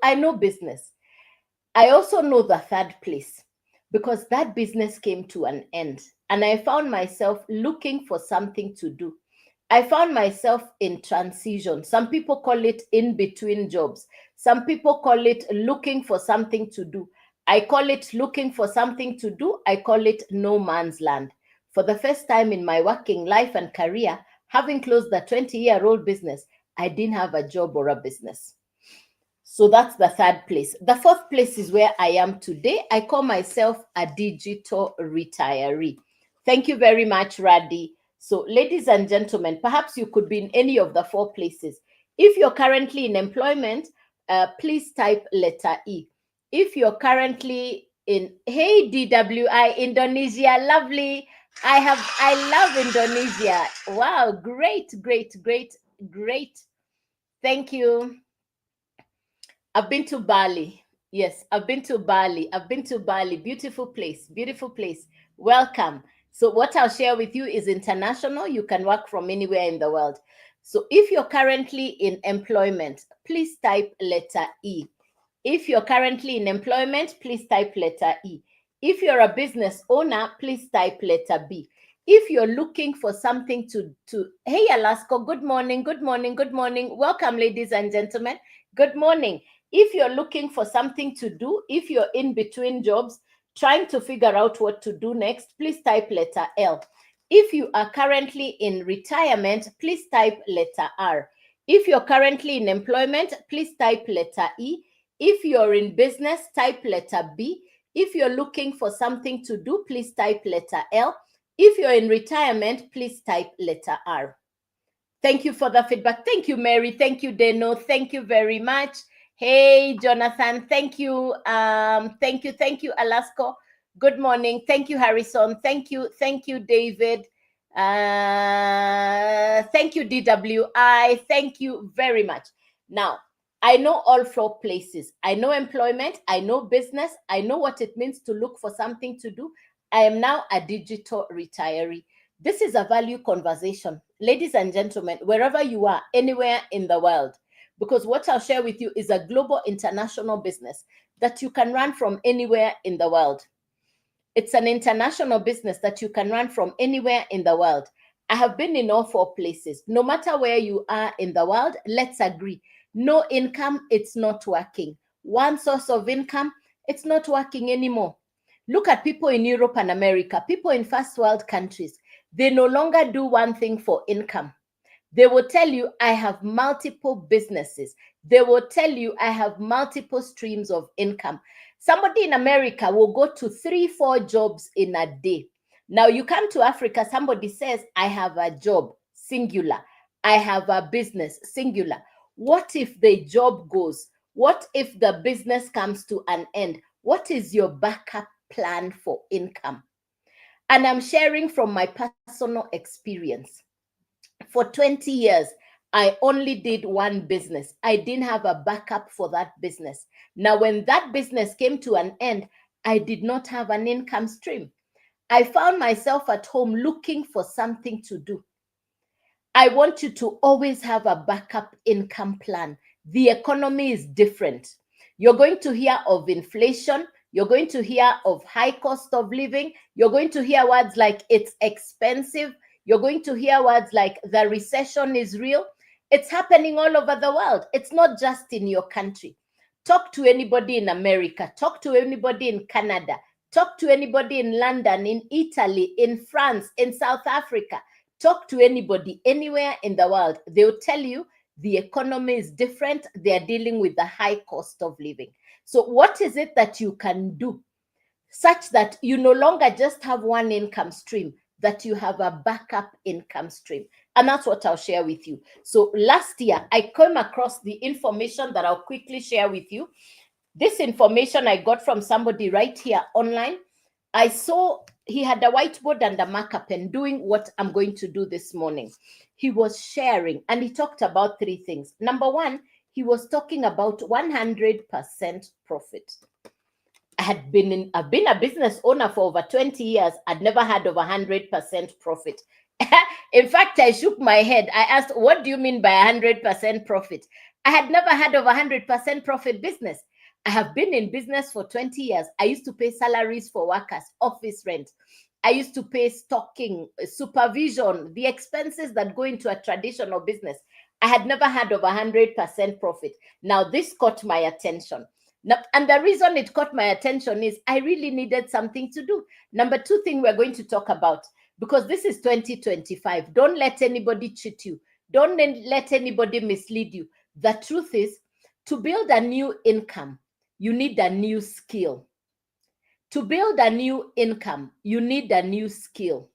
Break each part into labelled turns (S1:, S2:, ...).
S1: I know business. I also know the third place because that business came to an end and I found myself looking for something to do. I found myself in transition. Some people call it in between jobs. Some people call it looking for something to do. I call it looking for something to do. I call it no man's land. For the first time in my working life and career, having closed the 20-year-old business, I didn't have a job or a business. So that's the third place. The fourth place is where I am today. I call myself a digital retiree. Thank you very much, Radi. So, ladies and gentlemen, perhaps you could be in any of the four places. If you're currently in employment, please type letter E. If you're currently in, hey, DWI, Indonesia, lovely. I love Indonesia. Wow, great, great, great, great. Thank you. I've been to Bali. Yes, I've been to Bali. I've been to Bali. Beautiful place. Beautiful place. Welcome. So, what I'll share with you is international. You can work from anywhere in the world. So, if you're currently in employment, please type letter E. If you're currently in employment, please type letter E. If you're a business owner, please type letter B. If you're looking for something hey, Alaska, good morning, good morning, good morning. Welcome, ladies and gentlemen. Good morning. If you're looking for something to do, if you're in between jobs, trying to figure out what to do next, please type letter L. If you are currently in retirement, please type letter R. If you're currently in employment, please type letter E. If you're in business, type letter B. If you're looking for something to do, please type letter L. If you're in retirement, please type letter R. Thank you for the feedback. Thank you, Mary. Thank you, Deno. Thank you very much. Hey, Jonathan. Thank you. Thank you, Alaska. Good morning. Thank you, Harrison. Thank you, David. Thank you, DWI. Thank you very much. Now, I know all four places. I know employment. I know business. I know what it means to look for something to do. I am now a digital retiree. This is a value conversation, ladies and gentlemen, wherever you are, anywhere in the world, because what I'll share with you is a global international business that you can run from anywhere in the world. It's an international business that you can run from anywhere in the world. I have been in all four places. No matter where you are in the world, let's agree. No income, it's not working. One source of income, it's not working anymore. Look at people in Europe and America, people in first world countries. They no longer do one thing for income. They will tell you, I have multiple businesses. They will tell you, I have multiple streams of income. Somebody in America will go to 3-4 jobs in a day. Now you come to Africa, somebody says, I have a job, singular. I have a business, singular. What if the job goes? What if the business comes to an end? What is your backup plan for income? And I'm sharing from my personal experience. For 20 years, I only did one business. I didn't have a backup for that business. Now, when that business came to an end, I did not have an income stream. I found myself at home looking for something to do. I want you to always have a backup income plan. The economy is different. You're going to hear of inflation. You're going to hear of high cost of living. You're going to hear words like it's expensive. You're going to hear words like the recession is real. It's happening all over the world. It's not just in your country. Talk to anybody in America. Talk to anybody in Canada. Talk to anybody in London, in Italy, in France, in South Africa. Talk to anybody anywhere in the world. They'll tell you the economy is different. They're dealing with the high cost of living. So what is it that you can do such that you no longer just have one income stream, that you have a backup income stream? And that's what I'll share with you. So last year, I came across the information that I'll quickly share with you. This information I got from somebody right here online. I saw he had a whiteboard and a marker pen doing what I'm going to do this morning. He was sharing and he talked about 3 things. Number 1, he was talking about 100% profit. I've been a business owner for over 20 years. I'd never heard of 100% profit. In fact, I shook my head. I asked, what do you mean by 100% profit? I had never heard of 100% profit business. I have been in business for 20 years. I used to pay salaries for workers, office rent. I used to pay stocking, supervision, the expenses that go into a traditional business. I had never heard of 100% profit. Now, this caught my attention. Now, and the reason it caught my attention is I really needed something to do. Number two thing we're going to talk about, because this is 2025, don't let anybody cheat you. Don't let anybody mislead you. The truth is, to build a new income, you need a new skill. To build a new income, you need a new skill.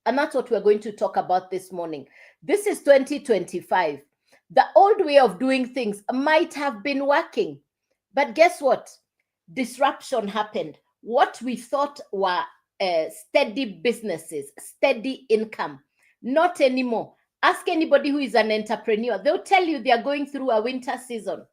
S1: And that's what we're going to talk about this morning. This is 2025. The old way of doing things might have been working. But guess what? Disruption happened. What we thought were steady businesses, steady income, not anymore. Ask anybody who is an entrepreneur. They'll tell you they are going through a winter season.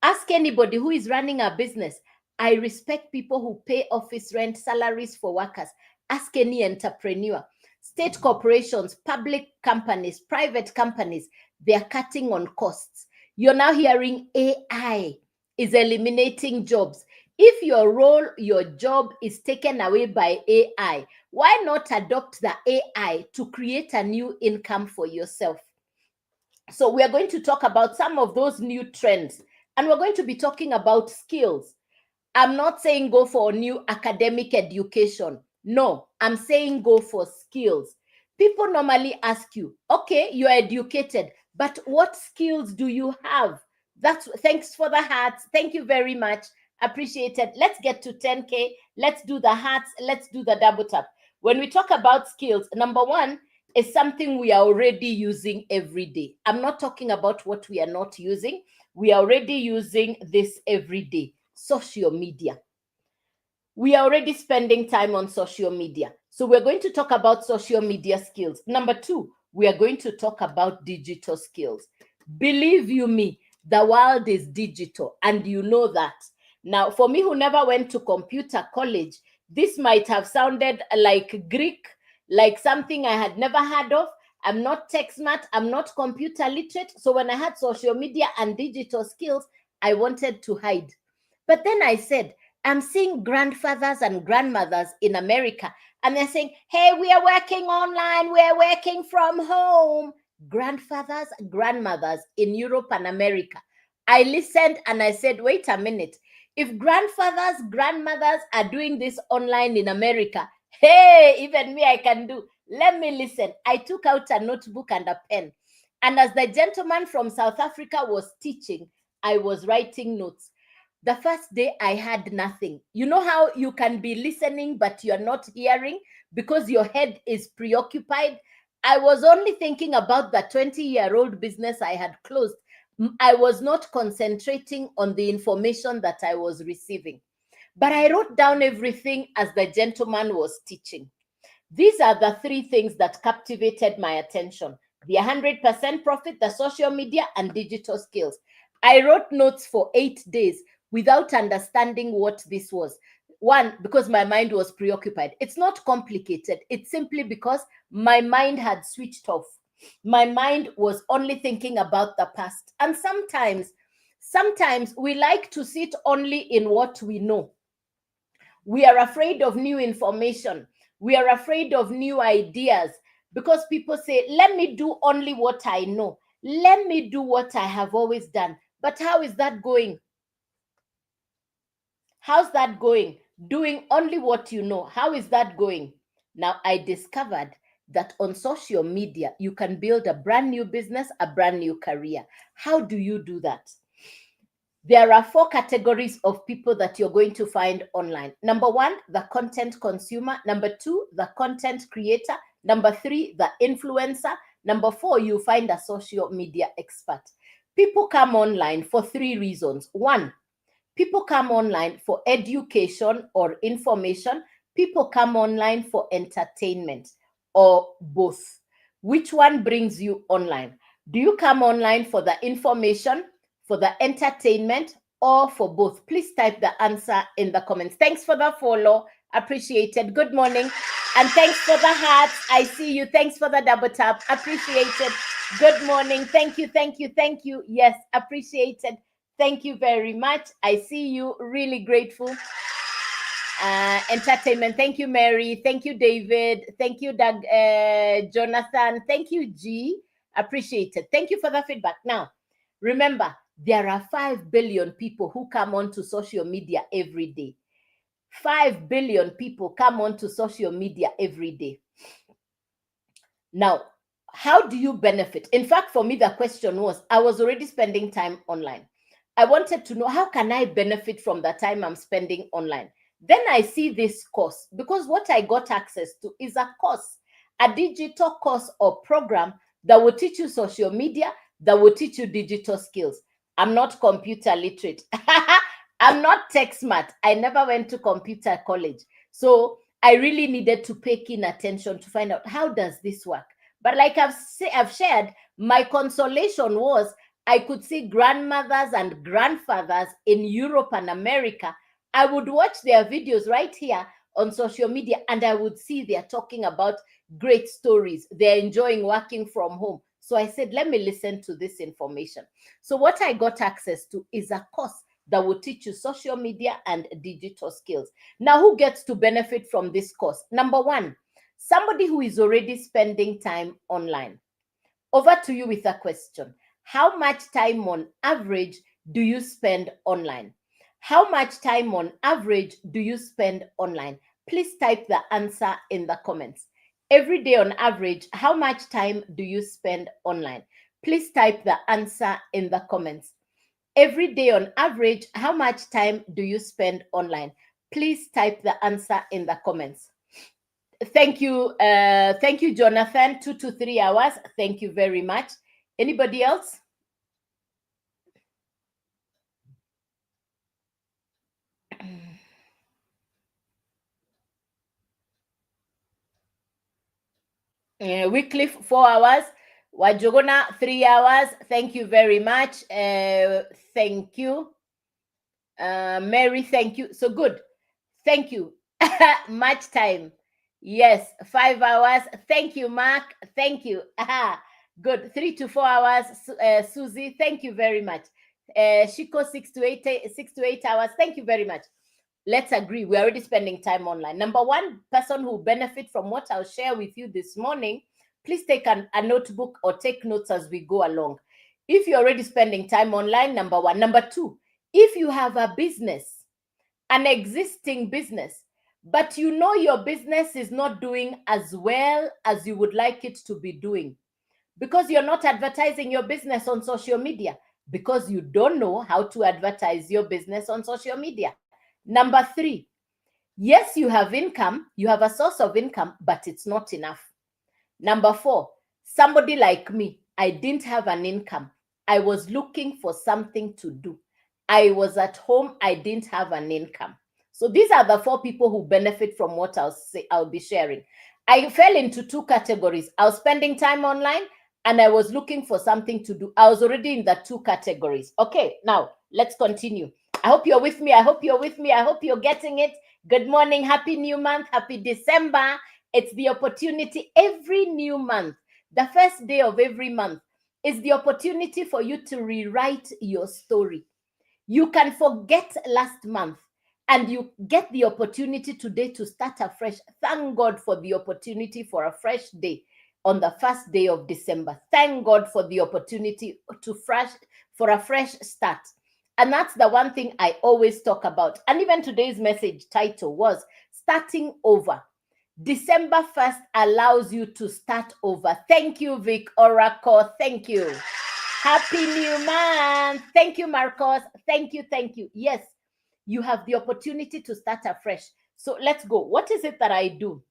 S1: Ask anybody who is running a business. I respect people who pay office rent, salaries for workers. Ask any entrepreneur. State corporations, public companies, private companies, they are cutting on costs. You're now hearing AI is eliminating jobs. If your role, your job is taken away by AI, why not adopt the AI to create a new income for yourself? So we are going to talk about some of those new trends, and we're going to be talking about skills. I'm not saying go for new academic education. No, I'm saying go for skills. People normally ask you, okay, you're educated, but what skills do you have? Thanks for the hearts. Thank you very much. Appreciate it. Let's get to 10K. Let's do the hearts. Let's do the double tap. When we talk about skills, number one is something we are already using every day. I'm not talking about what we are not using. We are already using this every day. Social media. We are already spending time on social media. So we're going to talk about social media skills. Number two, we are going to talk about digital skills. Believe you me, the world is digital, and you know that. Now, for me who never went to computer college, this might have sounded like Greek, like something I had never heard of. I'm not tech smart, I'm not computer literate. So when I had social media and digital skills, I wanted to hide. But then I said, I'm seeing grandfathers and grandmothers in America, and they're saying, hey, we are working online, we're working from home. Grandfathers, grandmothers in Europe and America. I listened and I said, wait a minute. If grandfathers, grandmothers are doing this online in America, hey, even me, I can do. Let me listen. I took out a notebook and a pen. And as the gentleman from South Africa was teaching, I was writing notes. The first day I had nothing. You know how you can be listening, but you're not hearing because your head is preoccupied? I was only thinking about the 20-year-old business I had closed. I was not concentrating on the information that I was receiving. But I wrote down everything as the gentleman was teaching. These are the three things that captivated my attention: the 100% profit, the social media, and digital skills. I wrote notes for 8 days without understanding what this was. One, because my mind was preoccupied. It's not complicated. It's simply because my mind had switched off. My mind was only thinking about the past. And sometimes we like to sit only in what we know. We are afraid of new information. We are afraid of new ideas because people say, let me do only what I know. Let me do what I have always done. But how is that going? How's that going? Doing only what you know. How is that going? Now, I discovered that on social media, you can build a brand new business, a brand new career. How do you do that? There are 4 categories of people that you're going to find online. Number 1, the content consumer. Number 2, the content creator. Number 3, the influencer. Number 4, you find a social media expert. People come online for 3 reasons. 1, people come online for education or information. People come online for entertainment, or both. Which one brings you online? Do you come online for the information, for the entertainment, or for both? Please type the answer in the comments. Thanks for the follow. Appreciated. Good morning. And thanks for the hearts. I see you. Thanks for the double tap. Appreciated. Good morning. Thank you. Thank you. Thank you. Yes, appreciated. Thank you very much. I see you. Really grateful. Entertainment. Thank you, Mary. Thank you, David. Thank you, Doug, Jonathan. Thank you, G. Appreciated. Thank you for the feedback. Now, remember, there are 5 billion people who come onto social media every day. 5 billion people come onto social media every day. Now, how do you benefit? In fact, for me, the question was, I was already spending time online. I wanted to know, how can I benefit from the time I'm spending online? Then I see this course, because what I got access to is a course, a digital course or program that will teach you social media, that will teach you digital skills. I'm not computer literate. I'm not tech smart. I never went to computer college. So I really needed to pay keen attention to find out, how does this work? But like I've shared, my consolation was I could see grandmothers and grandfathers in Europe and America. I would watch their videos right here on social media, and I would see they're talking about great stories. They're enjoying working from home. So I said, let me listen to this information. So what I got access to is a course that will teach you social media and digital skills. Now, who gets to benefit from this course? Number one, somebody who is already spending time online. Over to you with a question. How much time on average do you spend online? How much time on average do you spend online? Please type the answer in the comments. Every day on average, how much time do you spend online? Please type the answer in the comments. Every day on average, how much time do you spend online? Please type the answer in the comments. Thank you, Jonathan. 2 to 3 hours. Thank you very much. Anybody else? Wycliffe, 4 hours. Wajogona, 3 hours. Thank you very much. Thank you. Mary, thank you. So good. Thank you. Much time. Yes, 5 hours. Thank you, Mark. Thank you. Good. 3 to 4 hours. Susie, thank you very much. Shiko, 6 to 8 hours. Thank you very much. Let's agree. We're already spending time online. Number one person who benefit from what I'll share with you this morning, please take a notebook or take notes as we go along. If you're already spending time online, number one. Number two, if you have a business, an existing business, but you know your business is not doing as well as you would like it to be doing, because you're not advertising your business on social media, because you don't know how to advertise your business on social media. Number three, yes, you have income, you have a source of income, but it's not enough. Number four, somebody like me, I didn't have an income. I was looking for something to do. I was at home, I didn't have an income. So these are the 4 people who benefit from what I'll be sharing. I fell into 2 categories. I was spending time online and I was looking for something to do. I was already in the 2 categories. Okay, now let's continue. I hope you're with me. I hope you're with me. I hope you're getting it. Good morning. Happy new month. Happy December. It's the opportunity every new month. The first day of every month is the opportunity for you to rewrite your story. You can forget last month and you get the opportunity today to start afresh. Thank God for the opportunity for a fresh day on the first day of December. Thank God for the opportunity for a fresh start. And that's the one thing I always talk about. And even today's message title was Starting Over. December 1st allows you to start over. Thank you, Vic Oracle. Thank you. Happy new month. Thank you, Marcos. Thank you. Thank you. Yes, you have the opportunity to start afresh. So let's go. What is it that I do?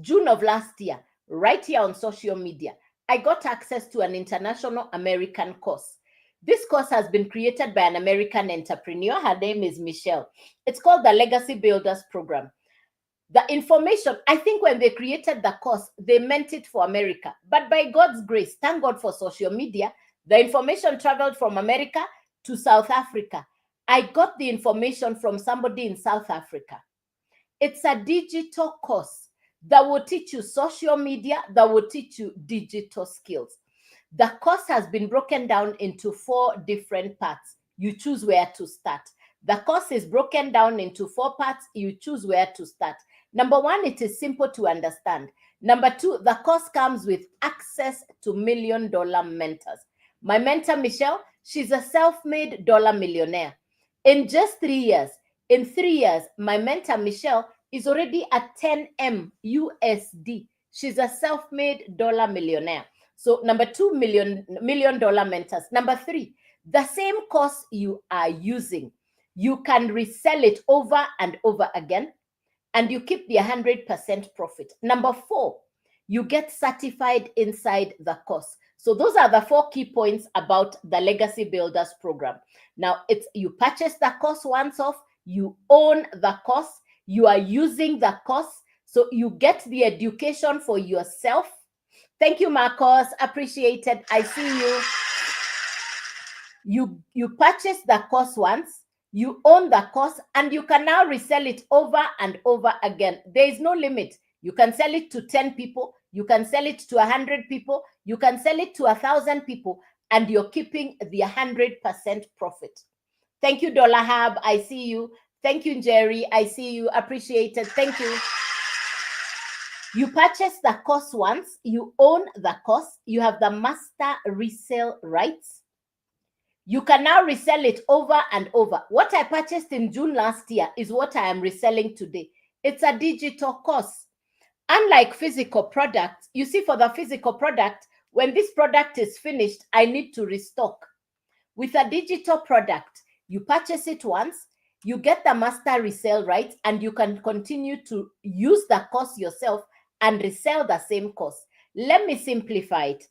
S1: June of last year, right here on social media, I got access to an international American course. This course has been created by an American entrepreneur. Her name is Michelle. It's called the Legacy Builders Program. The information, I think when they created the course, they meant it for America. But by God's grace, thank God for social media, the information traveled from America to South Africa. I got the information from somebody in South Africa. It's a digital course that will teach you social media, that will teach you digital skills. The course has been broken down into 4 different parts. You choose where to start. The course is broken down into 4 parts. You choose where to start. Number 1, it is simple to understand. Number 2, the course comes with access to $1 million mentors. My mentor, Michelle, she's a self-made dollar millionaire. In just 3 years, my mentor, Michelle, is already at 10M USD. She's a self-made dollar millionaire. So number 2, $1 million mentors. Number 3, the same course you are using, you can resell it over and over again, and you keep the 100% profit. Number 4, you get certified inside the course. So those are the 4 key points about the Legacy Builders program. Now, it's you purchase the course once off, you own the course, you are using the course, so you get the education for yourself. Thank you, Marcos. Appreciated. I see you. You purchase the course once, you own the course, and you can now resell it over and over again. There is no limit. You can sell it to 10 people. You can sell it to 100 people. You can sell it to 1,000 people, and you're keeping the 100% profit. Thank you, Dollar Hub. I see you. Thank you, Jerry. I see you. Appreciated. Thank you. You purchase the course once, you own the course, you have the master resale rights. You can now resell it over and over. What I purchased in June last year is what I am reselling today. It's a digital course. Unlike physical products, you see, for the physical product, when this product is finished, I need to restock. With a digital product, you purchase it once, you get the master resale rights, and you can continue to use the course yourself and resell the same course. Let me simplify it.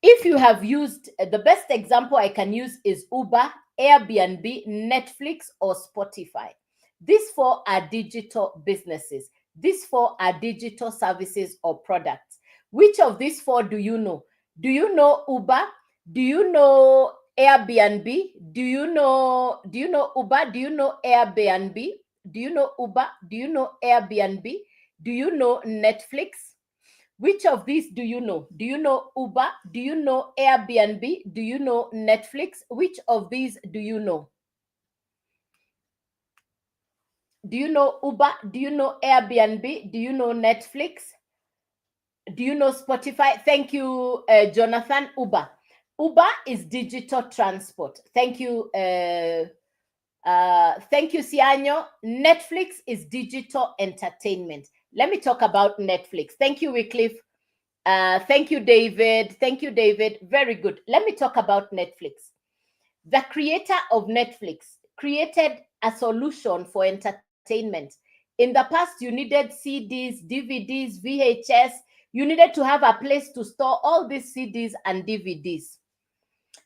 S1: If you have used, the best example I can use is Uber, Airbnb, Netflix, or Spotify. These 4 are digital businesses. These 4 are digital services or products. Which of these 4 do you know? Do you know Uber? Do you know Airbnb? Do you know Uber? Do you know Airbnb? Do you know Uber? Do you know Airbnb? Do you know Netflix? Which of these do you know? Do you know Uber? Do you know Airbnb? Do you know Netflix? Which of these do you know? Do you know Uber? Do you know Airbnb? Do you know Netflix? Do you know Spotify? Thank you, Jonathan. Uber. Uber is digital transport. Thank you. Thank you, Sianyo. Netflix is digital entertainment. Let me talk about Netflix. Thank you, Wycliffe. Thank you, David. Thank you, David. Very good. Let me talk about Netflix. The creator of Netflix created a solution for entertainment. In the past, you needed CDs, DVDs, VHS. You needed to have a place to store all these CDs and DVDs.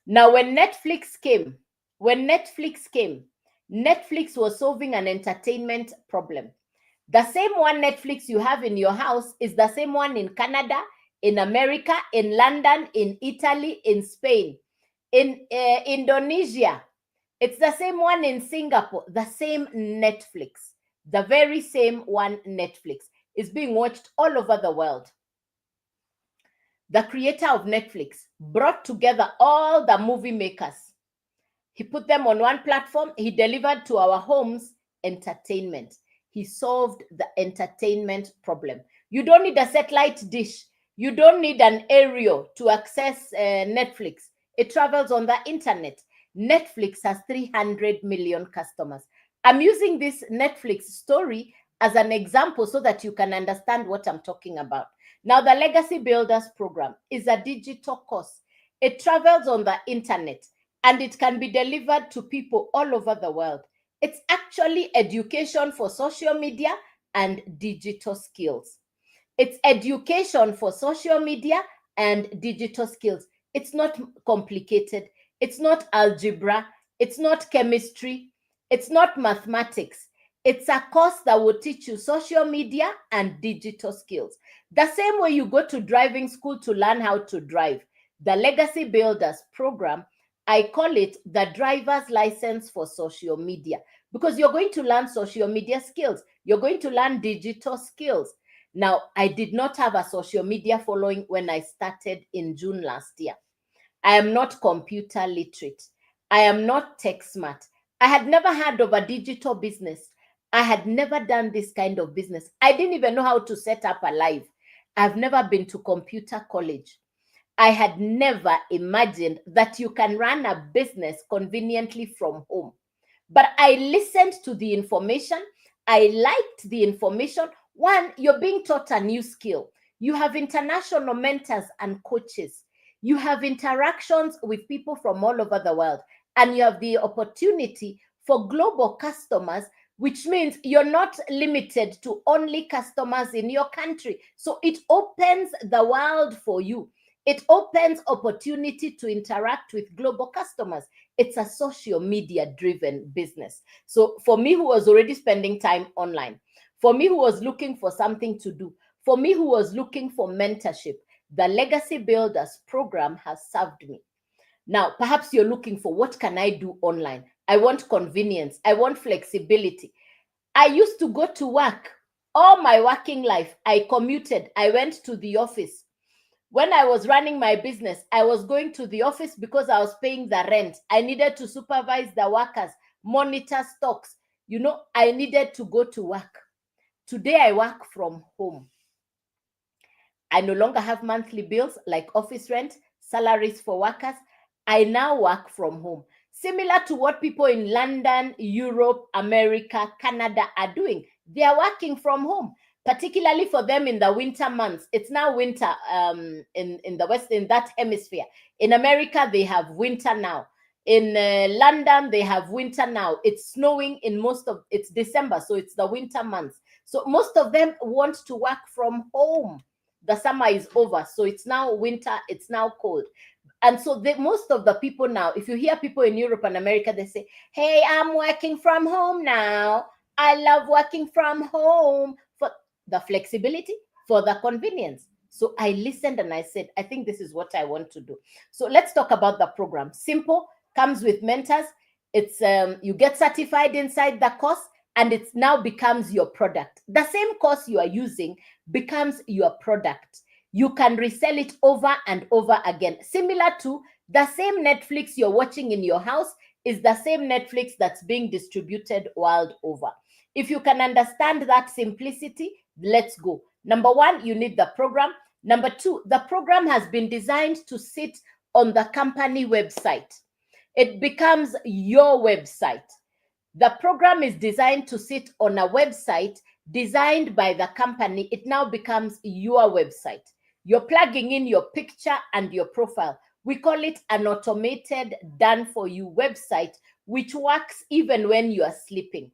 S1: Now, when Netflix came, Netflix was solving an entertainment problem. The same one Netflix you have in your house is the same one in Canada, in America, in London, in Italy, in Spain, in Indonesia. It's the same one in Singapore. The same Netflix, the very same one Netflix is being watched all over the world. The creator of Netflix brought together all the movie makers. He put them on one platform. He delivered to our homes entertainment. He solved the entertainment problem. You don't need a satellite dish. You don't need an aerial to access Netflix. It travels on the internet. Netflix has 300 million customers. I'm using this Netflix story as an example so that you can understand what I'm talking about. Now, the Legacy Builders program is a digital course. It travels on the internet and it can be delivered to people all over the world. It's actually education for social media and digital skills. It's education for social media and digital skills. It's not complicated. It's not algebra. It's not chemistry. It's not mathematics. It's a course that will teach you social media and digital skills. The same way you go to driving school to learn how to drive. The Legacy Builders program I call it the driver's license for social media, because you're going to learn social media skills. You're going to learn digital skills. Now, I did not have a social media following when I started in June last year. I am not computer literate. I am not tech smart. I had never heard of a digital business. I had never done this kind of business. I didn't even know how to set up a live. I've never been to computer college. I had never imagined that you can run a business conveniently from home. But I listened to the information. I liked the information. One, you're being taught a new skill. You have international mentors and coaches. You have interactions with people from all over the world. And you have the opportunity for global customers, which means you're not limited to only customers in your country. So it opens the world for you. It opens opportunity to interact with global customers. It's a social media driven business. So for me, who was already spending time online, for me, who was looking for something to do, for me, who was looking for mentorship, the Legacy Builders program has served me. Now, perhaps you're looking for, what can I do online? I want convenience. I want flexibility. I used to go to work. All my working life, I commuted. I went to the office. When I was running my business, I was going to the office because I was paying the rent. I needed to supervise the workers, monitor stocks. I needed to go to work. Today, I work from home. I no longer have monthly bills like office rent, salaries for workers. I now work from home. Similar to what people in London, Europe, America, Canada are doing. They are working from home, particularly for them in the winter months. It's now winter in the West, in that hemisphere. In America, they have winter now. In London, they have winter now. It's snowing in it's December, so it's the winter months. So most of them want to work from home. The summer is over, so it's now winter, it's now cold. And so most of the people now, if you hear people in Europe and America, they say, hey, I'm working from home now. I love working from home for the flexibility, for the convenience. So I listened and I said, I think this is what I want to do. So let's talk about the program. Simple, comes with mentors. It's you get certified inside the course, and it now becomes your product. The same course you are using becomes your product. You can resell it over and over again. Similar to the same Netflix you're watching in your house is the same Netflix that's being distributed world over. If you can understand that simplicity, let's go. Number one, you need the program. Number two, the program has been designed to sit on the company website. It becomes your website. The program is designed to sit on a website designed by the company. It now becomes your website. You're plugging in your picture and your profile. We call it an automated done-for-you website, which works even when you are sleeping.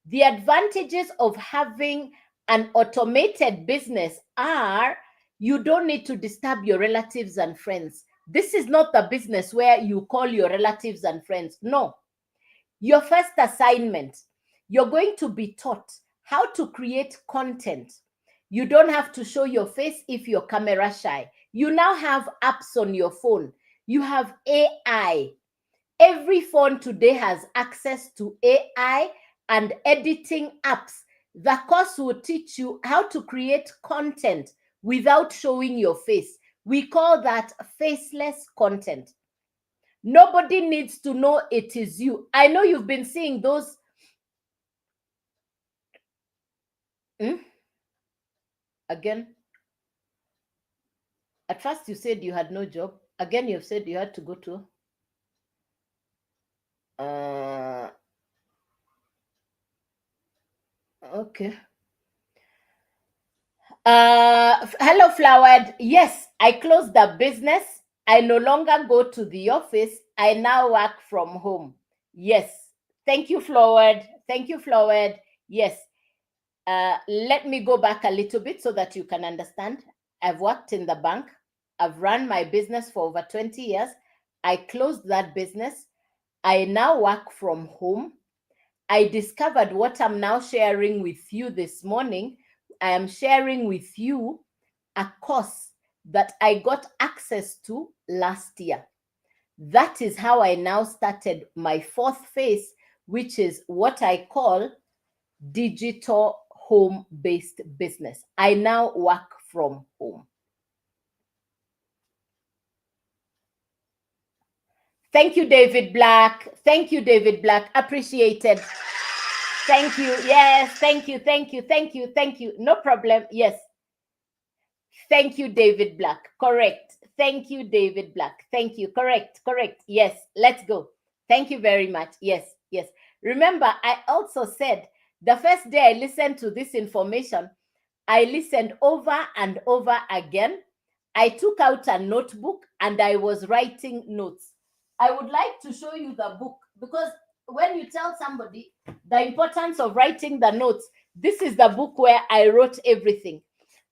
S1: The advantages of having an automated business are you don't need to disturb your relatives and friends. This is not the business where you call your relatives and friends. No. Your first assignment, you're going to be taught how to create content. You don't have to show your face if you're camera shy. You now have apps on your phone. You have AI. Every phone today has access to AI and editing apps. The course will teach you how to create content without showing your face. We call that faceless content. Nobody needs to know it is you. I know you've been seeing those. Again, at first you said you had no job. Again, you've said you had to go to. Okay. Hello, Flowered. Yes, I closed the business. I no longer go to the office. I now work from home. Yes. Thank you, Flowered. Thank you, Flowered. Yes. Let me go back a little bit so that you can understand. I've worked in the bank. I've run my business for over 20 years. I closed that business. I now work from home. I discovered what I'm now sharing with you this morning. I am sharing with you a course that I got access to last year. That is how I now started my fourth phase, which is what I call digital home-based business. I now work from home. Thank you, David Black. Thank you, David Black. Appreciated. Thank you. Yes, thank you, thank you, thank you, thank you. No problem. Yes. Thank you, David Black. Correct. Thank you, David Black. Thank you. Correct, correct. Yes, let's go. Thank you very much. Yes, yes. Remember, I also said the first day I listened to this information, I listened over and over again. I took out a notebook and I was writing notes. I would like to show you the book, because when you tell somebody the importance of writing the notes, this is the book where I wrote everything.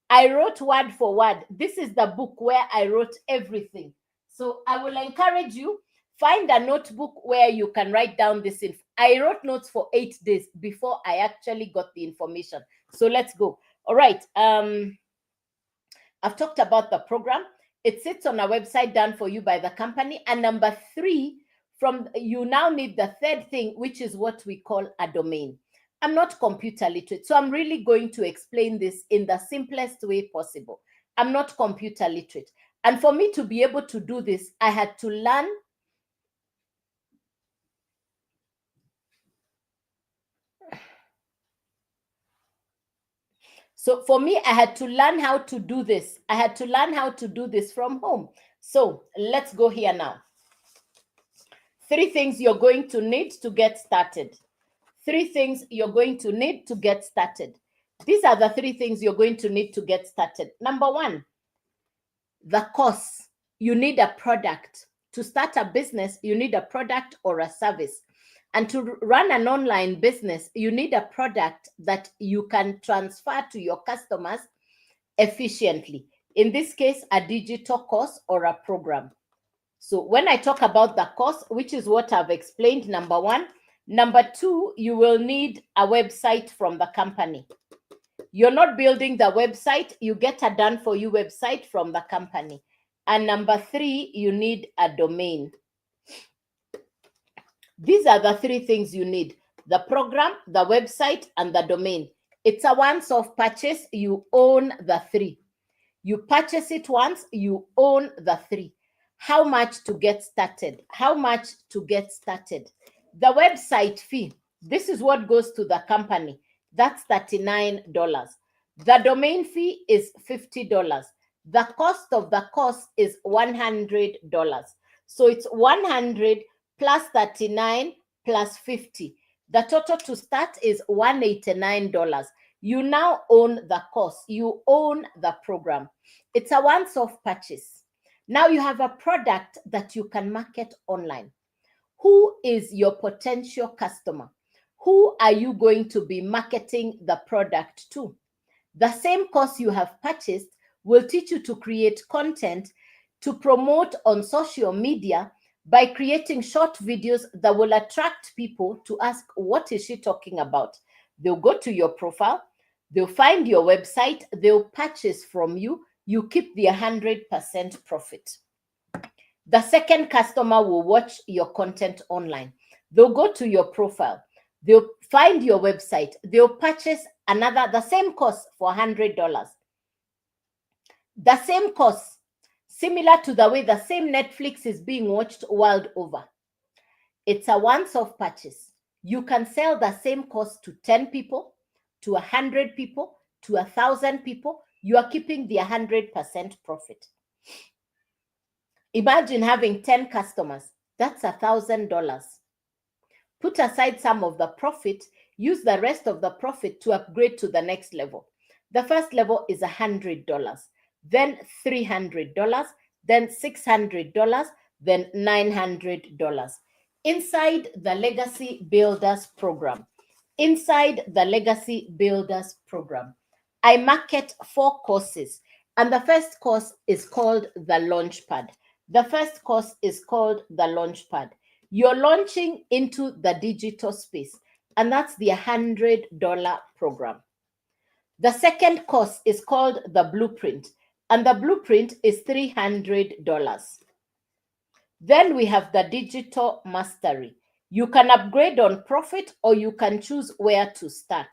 S1: I wrote word for word. This is the book where I wrote everything. So I will encourage you, find a notebook where you can write down this. I wrote notes for 8 days before I actually got the information. So let's go. All right. I've talked about the program. It sits on a website done for you by the company. And number 3, you now need the third thing, which is what we call a domain. I'm not computer literate, so I'm really going to explain this in the simplest way possible. I'm not computer literate. And for me to be able to do this, I had to learn. So for me, I had to learn how to do this. I had to learn how to do this from home. So let's go here now. 3 things you're going to need to get started. 3 things you're going to need to get started. These are the 3 things you're going to need to get started. Number 1, the course. You need a product. To start a business, you need a product or a service. And to run an online business, you need a product that you can transfer to your customers efficiently. In this case, a digital course or a program. So when I talk about the course, which is what I've explained, number 1. Number 2, you will need a website from the company. You're not building the website, you get a done for you website from the company. And number 3, you need a domain. These are the 3 things you need: the program, the website, and the domain. It's a once-off purchase. You own the 3. You purchase it once, you own the 3. How much to get started? How much to get started? The website fee, this is what goes to the company. That's $39. The domain fee is $50. The cost of the course is $100. So it's 100 plus 39 plus 50. The total to start is $189. You now own the course. You own the program. It's a once-off purchase. Now you have a product that you can market online. Who is your potential customer? Who are you going to be marketing the product to? The same course you have purchased will teach you to create content to promote on social media by creating short videos that will attract people to ask, what is she talking about? They'll go to your profile, they'll find your website, they'll purchase from you. You keep the 100% profit. The second customer will watch your content online. They'll go to your profile, they'll find your website, they'll purchase the same course for $100. The same course, similar to the way the same Netflix is being watched world over. It's a once-off purchase. You can sell the same course to 10 people, to 100 people, to 1,000 people. You are keeping the 100% profit. Imagine having 10 customers. That's $1,000. Put aside some of the profit, use the rest of the profit to upgrade to the next level. The first level is $100, then $300, then $600, then $900. Inside the Legacy Builders program, I market 4 courses. And the first course is called the Launchpad. You're launching into the digital space, and that's the $100 program. The second course is called the Blueprint, and the Blueprint is $300. Then we have the digital mastery. You can upgrade on profit or you can choose where to start.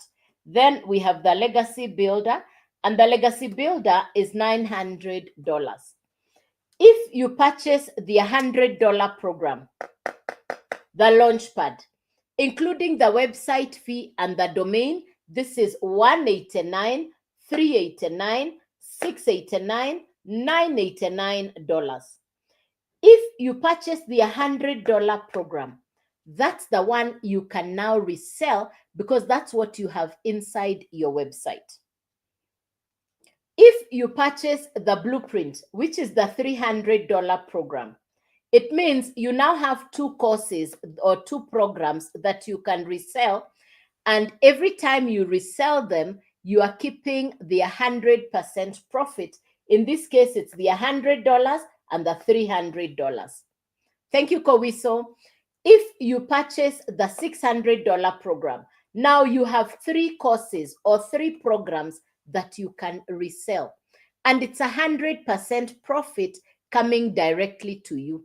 S1: Then we have the legacy builder, and the legacy builder is $900. If you purchase the $100 program, the Launchpad, including the website fee and the domain, this is $189, $389, $689, $989. If you purchase the $100 program, that's the one you can now resell because that's what you have inside your website. If you purchase the blueprint, which is the $300 program, it means you now have 2 courses or 2 programs that you can resell. And every time you resell them, you are keeping the 100% profit. In this case, it's the $100 and the $300. Thank you, Kowiso. If you purchase the $600 program, now you have 3 courses or 3 programs that you can resell. And it's 100% profit coming directly to you.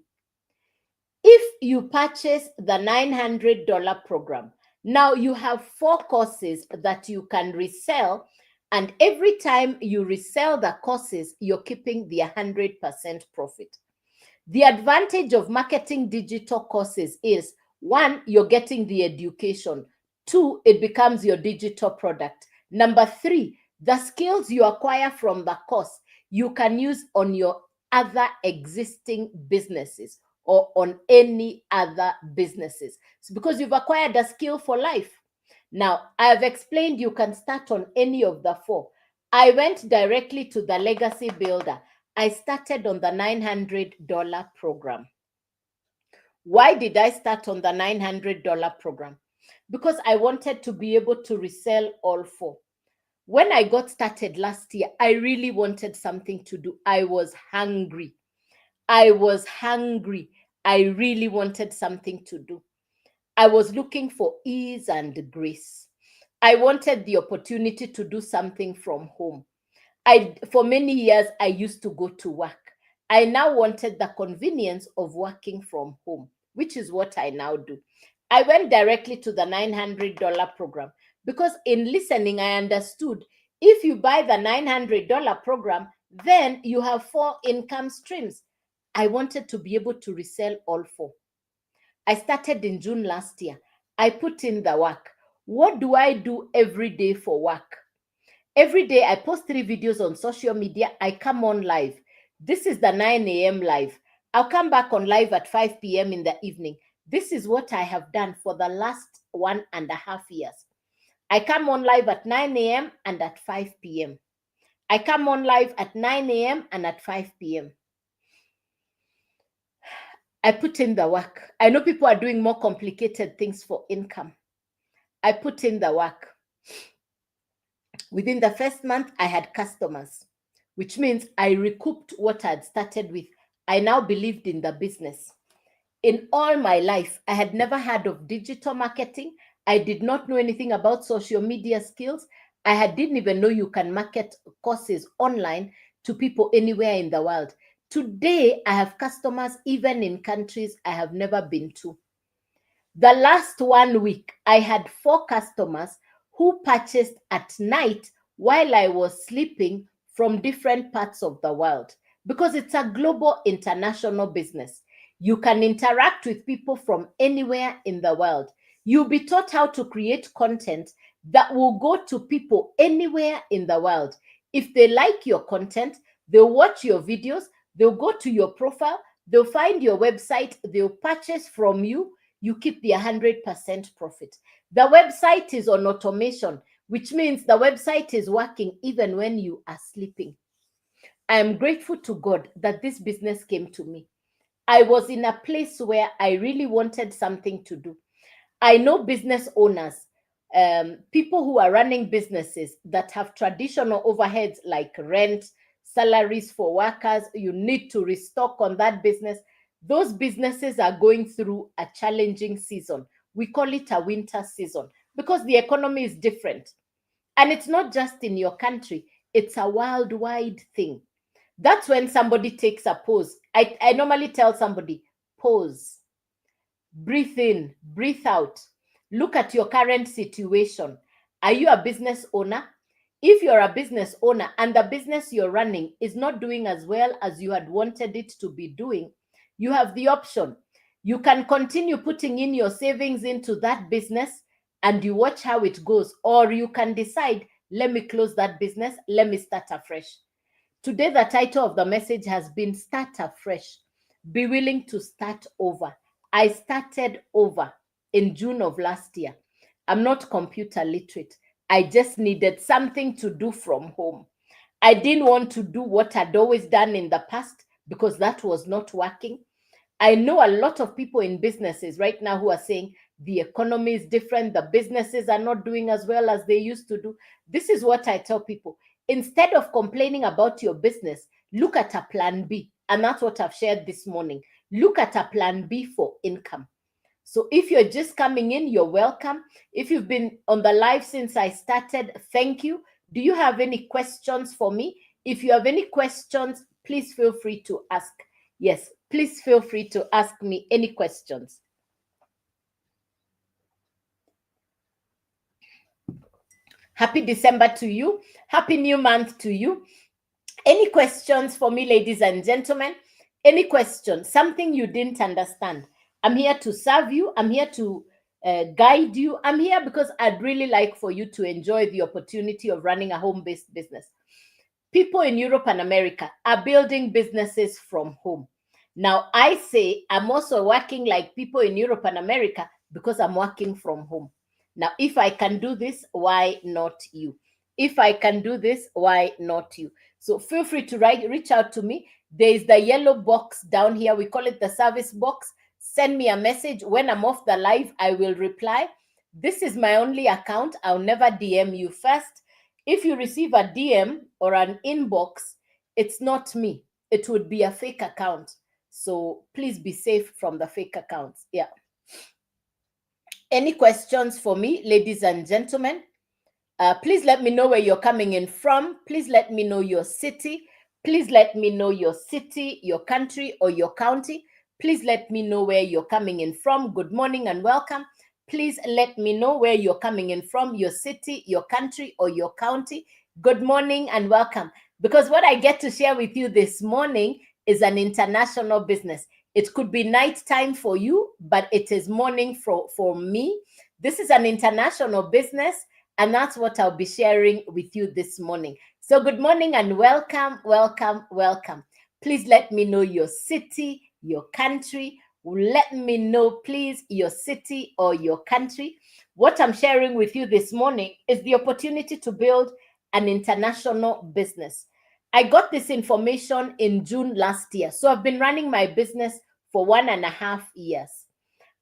S1: If you purchase the $900 program, now you have 4 courses that you can resell, and every time you resell the courses, you're keeping the 100% profit. The advantage of marketing digital courses is, 1, you're getting the education. 2, it becomes your digital product. Number 3, the skills you acquire from the course, you can use on your other existing businesses or on any other businesses. So because you've acquired a skill for life. Now, I have explained you can start on any of the 4. I went directly to the legacy builder. I started on the $900 program. Why did I start on the $900 program? Because I wanted to be able to resell all 4. When I got started last year, I really wanted something to do. I was hungry. I really wanted something to do. I was looking for ease and grace. I wanted the opportunity to do something from home. For many years, I used to go to work. I now wanted the convenience of working from home, which is what I now do. I went directly to the $900 program because in listening, I understood if you buy the $900 program, then you have 4 income streams. I wanted to be able to resell all 4. I started in June last year. I put in the work. What do I do every day for work? Every day I post 3 videos on social media. I come on live. This is the 9 a.m. live. I'll come back on live at 5 p.m. in the evening. This is what I have done for the last 1.5 years. I come on live at 9 a.m. and at 5 p.m. I come on live at 9 a.m. and at 5 p.m. I put in the work. I know people are doing more complicated things for income. I put in the work. Within the first month, I had customers, which means I recouped what I had started with. I now believed in the business. In all my life, I had never heard of digital marketing. I did not know anything about social media skills. Didn't even know you can market courses online to people anywhere in the world. Today, I have customers even in countries I have never been to. The last 1 week, I had 4 customers who purchased at night while I was sleeping from different parts of the world because it's a global international business. You can interact with people from anywhere in the world. You'll be taught how to create content that will go to people anywhere in the world. If they like your content, they'll watch your videos, they'll go to your profile, they'll find your website, they'll purchase from you. You keep the 100% profit. The website is on automation, which means the website is working even when you are sleeping. I am grateful to God that this business came to me. I was in a place where I really wanted something to do. I know business owners, people who are running businesses that have traditional overheads like rent, salaries for workers. You need to restock on that business. Those businesses are going through a challenging season. We call it a winter season because the economy is different. And it's not just in your country, it's a worldwide thing. That's when somebody takes a pause. I normally tell somebody, pause, breathe in, breathe out. Look at your current situation. Are you a business owner? If you're a business owner and the business you're running is not doing as well as you had wanted it to be doing, you have the option. You can continue putting in your savings into that business and you watch how it goes, or you can decide, let me close that business, let me start afresh. Today, the title of the message has been Start Afresh. Be willing to start over. I started over in June of last year. I'm not computer literate. I just needed something to do from home. I didn't want to do what I'd always done in the past because that was not working. I know a lot of people in businesses right now who are saying the economy is different, the businesses are not doing as well as they used to do. This is what I tell people. Instead of complaining about your business, look at a plan B. And that's what I've shared this morning. Look at a plan B for income. So if you're just coming in, you're welcome. If you've been on the live since I started, thank you. Do you have any questions for me? If you have any questions, please feel free to ask. Yes, please feel free to ask me any questions. Happy December to you. Happy new month to you. Any questions for me, ladies and gentlemen? Any questions? Something you didn't understand? I'm here to serve you. I'm here to guide you. I'm here because I'd really like for you to enjoy the opportunity of running a home-based business. People in Europe and America are building businesses from home. Now, I say I'm also working like people in Europe and America because I'm working from home. Now, if I can do this, why not you? If I can do this, why not you? So feel free to reach out to me. There is the yellow box down here. We call it the service box. Send me a message. When I'm off the live, I will reply. This is my only account. I'll never DM you first. If you receive a DM or an inbox, it's not me. It would be a fake account. So please be safe from the fake accounts. Yeah. Any questions for me, ladies and gentlemen? Please let me know where you're coming in from. Please let me know your city. Please let me know your city, your country, or your county. Please let me know where you're coming in from. Good morning and welcome. Please let me know where you're coming in from, your city, your country, or your county. Good morning and welcome. Because what I get to share with you this morning is an international business. It could be nighttime for you, but it is morning for me. This is an international business, and that's what I'll be sharing with you this morning. So good morning and welcome, welcome, welcome. Please let me know your city, your country. Let me know, please, your city or your country. What I'm sharing with you this morning is the opportunity to build an international business. I got this information in June last year. So I've been running my business for 1.5 years.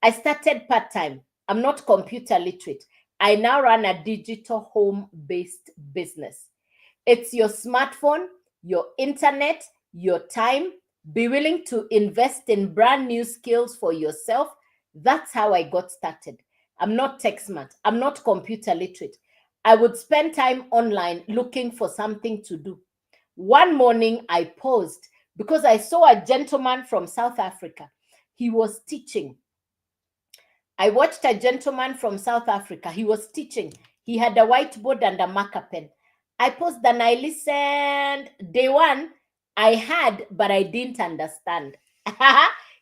S1: I started part-time. I'm not computer literate. I now run a digital home-based business. It's your smartphone, your internet, your time. Be willing to invest in brand new skills for yourself. That's how I got started. I'm not tech smart. I'm not computer literate. I would spend time online looking for something to do. One morning, I paused because I saw a gentleman from South Africa. He was teaching. I watched a gentleman from South Africa. He was teaching. He had a whiteboard and a marker pen. I paused and I listened. Day one, I had, but I didn't understand.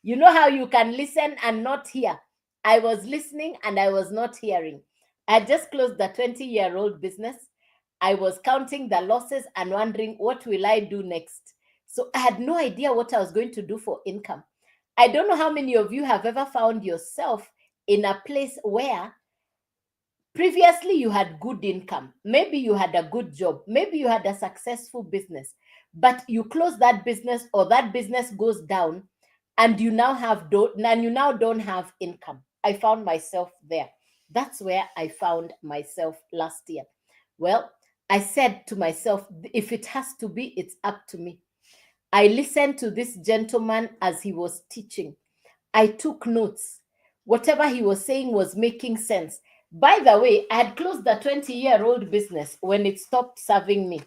S1: You know how you can listen and not hear? I was listening and I was not hearing. I had just closed the 20-year-old business. I was counting the losses and wondering, what will I do next? So I had no idea what I was going to do for income. I don't know how many of you have ever found yourself in a place where previously you had good income. Maybe you had a good job. Maybe you had a successful business, but you close that business or that business goes down and you now don't have income. I found myself there. That's where I found myself last year. Well, I said to myself, if it has to be, it's up to me. I listened to this gentleman as he was teaching. I took notes. Whatever he was saying was making sense. By the way, I had closed the 20-year-old business when it stopped serving me.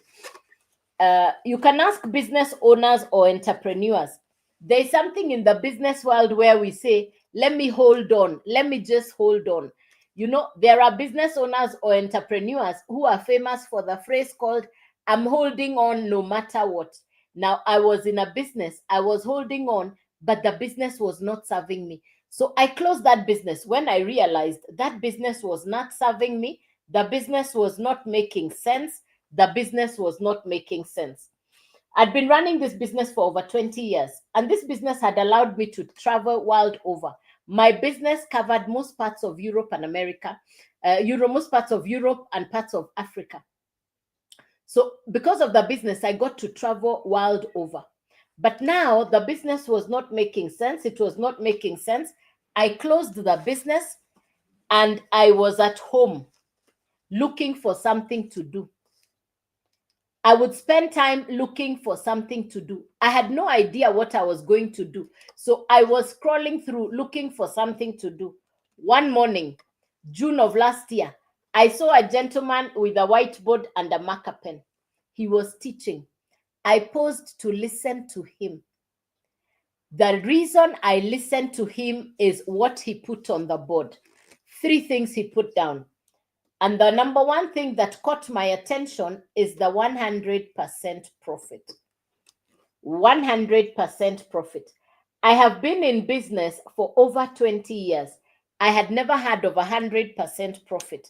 S1: You can ask business owners or entrepreneurs. There's something in the business world where we say, let me hold on, let me just hold on. You know, there are business owners or entrepreneurs who are famous for the phrase called, I'm holding on no matter what. Now, I was in a business, I was holding on, but the business was not serving me. So I closed that business when I realized that business was not serving me. The business was not making sense. The business was not making sense. I'd been running this business for over 20 years, and this business had allowed me to travel world over. My business covered most parts of Europe and America, most parts of Europe and parts of Africa. So because of the business, I got to travel world over. But now the business was not making sense. It was not making sense. I closed the business and I was at home looking for something to do. I would spend time looking for something to do. I had no idea what I was going to do. So I was scrolling through looking for something to do. One morning, June of last year, I saw a gentleman with a whiteboard and a marker pen. He was teaching. I paused to listen to him. The reason I listened to him is what he put on the board. 3 things he put down. And the number one thing that caught my attention is the 100% profit. 100% profit. I have been in business for over 20 years. I had never heard of 100% profit.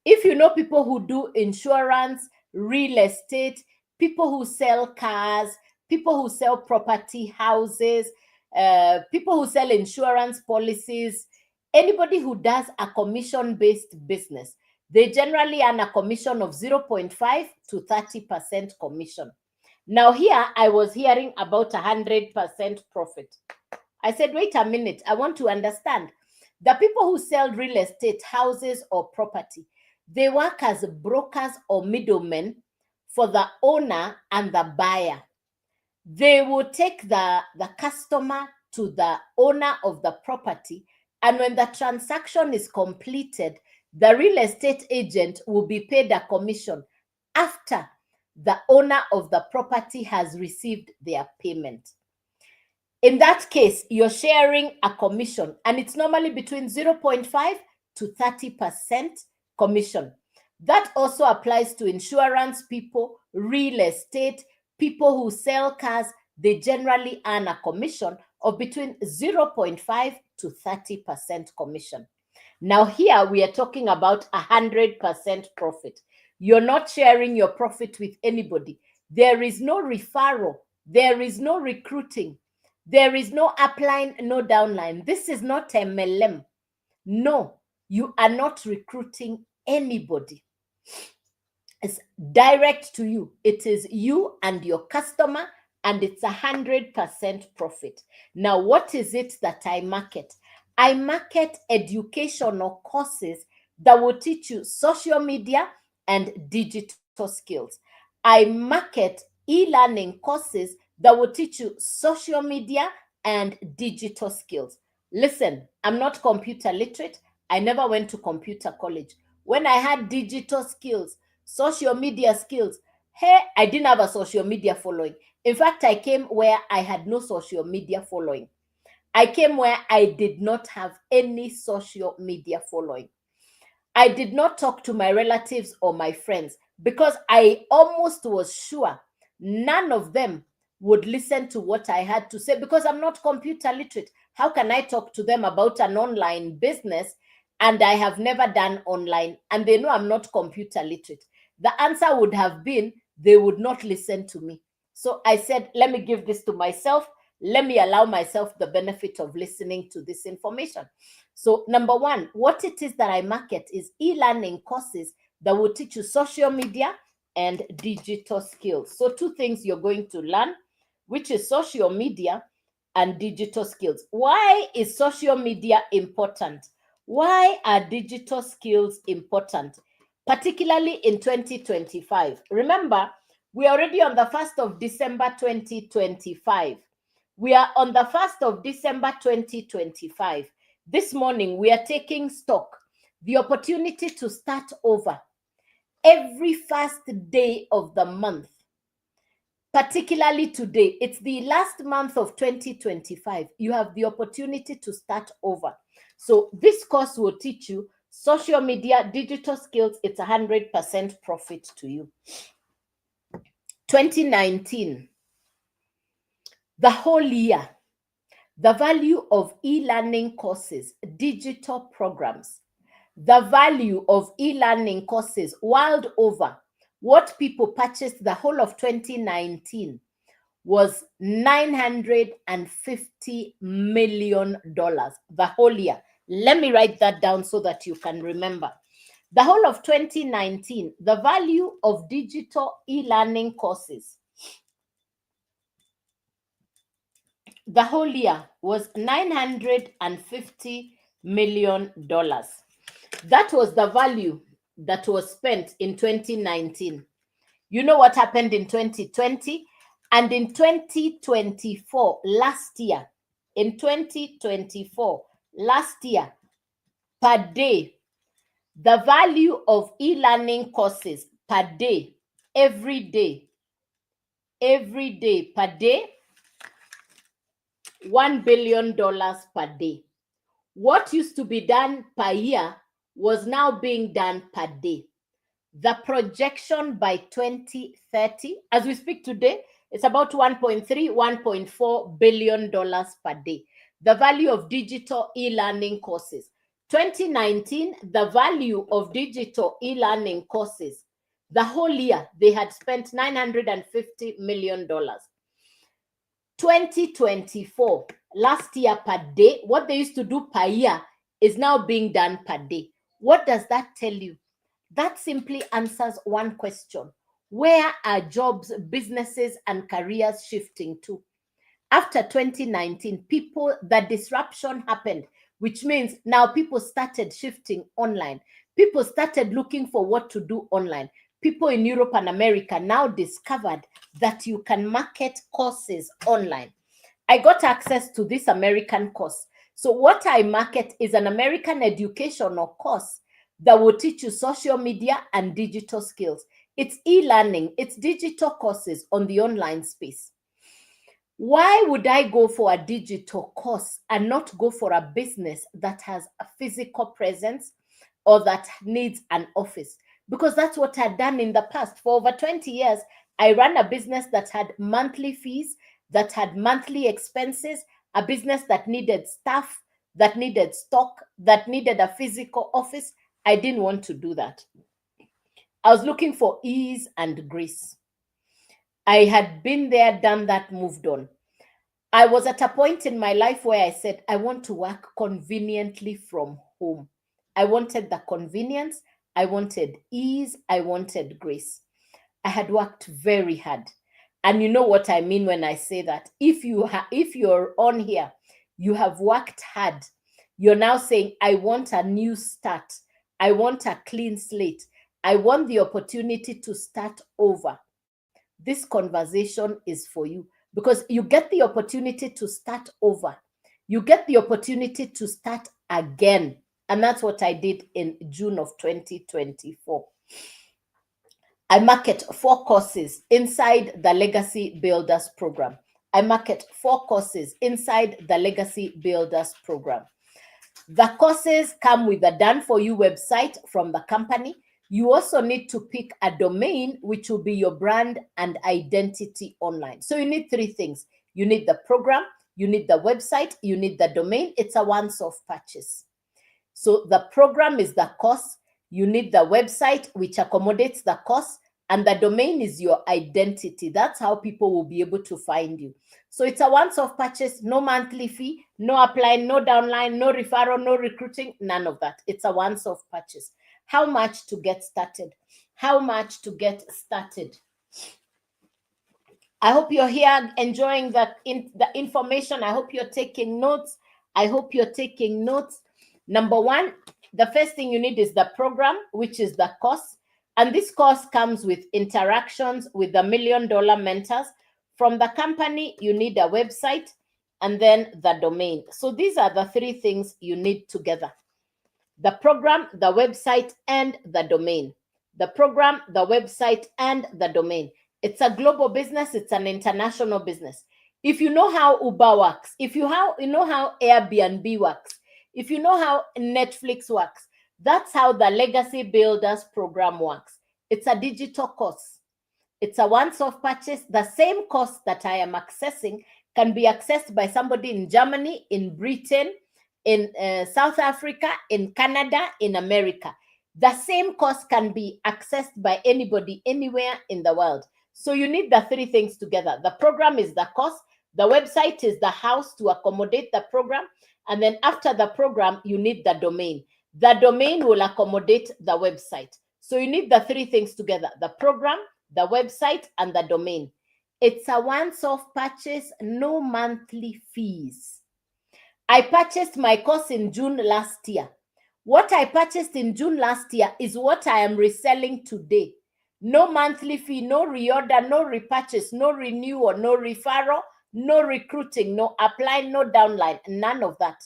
S1: If you know people who do insurance, real estate, people who sell cars, people who sell property, houses, people who sell insurance policies, anybody who does a commission-based business, they generally earn a commission of 0.5 to 30% commission. Now here, I was hearing about 100% profit. I said, wait a minute, I want to understand. The people who sell real estate, houses, or property, they work as brokers or middlemen for the owner and the buyer. They will take the customer to the owner of the property, and when the transaction is completed, the real estate agent will be paid a commission after the owner of the property has received their payment. In that case, you're sharing a commission, and it's normally between 0.5 to 30% commission. That also applies to insurance people, real estate, people who sell cars. They generally earn a commission of between 0.5 to 30% commission. Now here we are talking about 100% profit. You're not sharing your profit with anybody. There is no referral. There is no recruiting. There is no upline, no downline. This is not MLM. No, you are not recruiting anybody. It's direct to you. It is you and your customer, and it's 100% profit. Now, what is it that I market? I market educational courses that will teach you social media and digital skills. I market e-learning courses that will teach you social media and digital skills. Listen, I'm not computer literate. I never went to computer college. When I had digital skills, social media skills, hey, I didn't have a social media following. In fact, I came where I had no social media following. I came where I did not have any social media following. I did not talk to my relatives or my friends because I almost was sure none of them would listen to what I had to say because I'm not computer literate. How can I talk to them about an online business and I have never done online and they know I'm not computer literate? The answer would have been they would not listen to me. So I said, let me give this to myself. Let me allow myself the benefit of listening to this information. So number one, what it is that I market is e-learning courses that will teach you social media and digital skills. So 2 things you're going to learn, which is social media and digital skills. Why is social media important? Why are digital skills important, particularly in 2025? Remember, we are already on the 1st of December 2025. We are on the 1st of December 2025. This morning, we are taking stock, the opportunity to start over every first day of the month. particularly today, it's the last month of 2025. You have the opportunity to start over. So this course will teach you social media, digital skills. It's 100% profit to you. 2019, the whole year, the value of e-learning courses, digital programs, the value of e-learning courses world over, what people purchased the whole of 2019 was $950 million, the whole year. Let me write that down so that you can remember. The whole of 2019, the value of digital e-learning courses, the whole year was $950 million. That was the value that was spent in 2019. You know what happened in 2020? And in 2024, last year, per day, the value of e-learning courses per day, every day, per day, $1 billion per day. What used to be done per year was now being done per day. The projection by 2030, as we speak today, it's about $1.3, $1.4 billion per day. The value of digital e-learning courses. 2019, the value of digital e-learning courses, the whole year, they had spent $950 million. 2024, last year per day, what they used to do per year is now being done per day. What does that tell you? That simply answers one question. Where are jobs, businesses, and careers shifting to? After 2019, the disruption happened, which means now people started shifting online. People started looking for what to do online. People in Europe and America now discovered that you can market courses online. I got access to this American course. So what I market is an American educational course that will teach you social media and digital skills. It's e-learning, it's digital courses on the online space. Why would I go for a digital course and not go for a business that has a physical presence or that needs an office? Because that's what I've done in the past. For over 20 years, I ran a business that had monthly fees, that had monthly expenses, a business that needed staff, that needed stock, that needed a physical office. I didn't want to do that. I was looking for ease and grace. I had been there, done that, moved on. I was at a point in my life where I said, I want to work conveniently from home. I wanted the convenience. I wanted ease. I wanted grace. I had worked very hard. And you know what I mean when I say that. If you're on here, you have worked hard. You're now saying, I want a new start. I want a clean slate. I want the opportunity to start over. This conversation is for you because you get the opportunity to start over. You get the opportunity to start again. And that's what I did in June of 2024. I market 4 courses inside the Legacy Builders program. I market 4 courses inside the Legacy Builders program. The courses come with a done-for-you website from the company. You also need to pick a domain, which will be your brand and identity online. So you need 3 things. You need the program, you need the website, you need the domain. It's a once-off purchase. So the program is the course. You need the website, which accommodates the course, and the domain is your identity. That's how people will be able to find you. So it's a once-off purchase, no monthly fee, no applying, no downline, no referral, no recruiting, none of that. It's a once-off purchase. How much to get started? How much to get started? I hope you're here enjoying the information. I hope you're taking notes. Number 1, the first thing you need is the program, which is the course. And this course comes with interactions with the $1 million mentors. From the company, you need a website and then the domain. So these are the 3 things you need together. The program, the website, and the domain. The program, the website, and the domain. It's a global business. It's an international business. If you know how Uber works, if you know how Airbnb works, if you know how Netflix works, that's how the Legacy Builders program works. It's a digital course. It's a once-off purchase. The same course that I am accessing can be accessed by somebody in Germany, in Britain, in South Africa, in Canada, in America. The same course can be accessed by anybody anywhere in the world. So you need the three things together. The program is the course, the website is the house to accommodate the program, and then after the program, you need the domain. The domain will accommodate the website. So you need the three things together: the program, the website, and the domain. It's a once-off purchase, no monthly fees. I purchased my course in June last year. What I purchased in June last year is what I am reselling today. No monthly fee, no reorder, no repurchase, no renewal, no referral, no recruiting, no apply, no downline, none of that.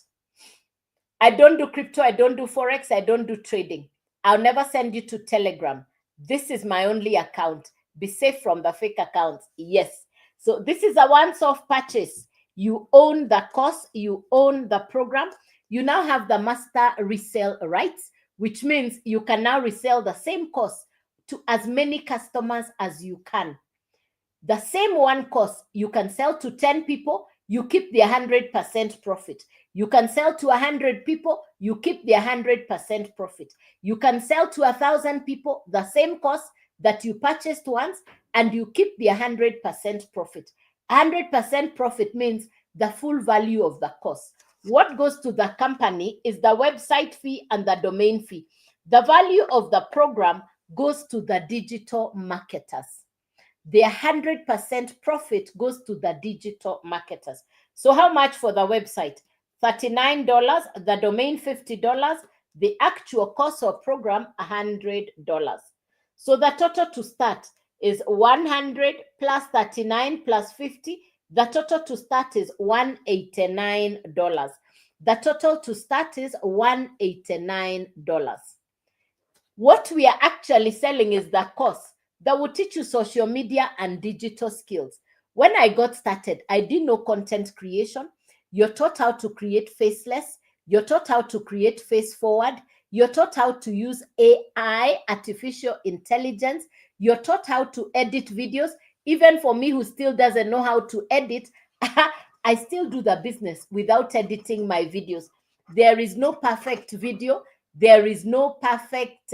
S1: I don't do crypto, I don't do Forex, I don't do trading. I'll never send you to Telegram. This is my only account. Be safe from the fake accounts. Yes. So this is a once-off purchase. You own the course, you own the program. You now have the master resale rights, which means you can now resell the same course to as many customers as you can. The same one course, you can sell to 10 people, you keep the 100% profit. You can sell to 100 people, you keep the 100% profit. You can sell to 1,000 people the same course that you purchased once, and you keep the 100% profit. 100% profit means the full value of the course. What goes to the company is the website fee and the domain fee. The value of the program goes to the digital marketers. The 100% profit goes to the digital marketers. So how much for the website? $39, the domain $50, the actual cost of program $100. So the total to start is 100 plus 39 plus 50. The total to start is $189. The total to start is $189. What we are actually selling is the course that will teach you social media and digital skills. When I got started, I didn't know content creation. You're taught how to create faceless. You're taught how to create face forward. You're taught how to use AI, artificial intelligence. You're taught how to edit videos. Even for me, who still doesn't know how to edit, I still do the business without editing my videos. There is no perfect video. There is no perfect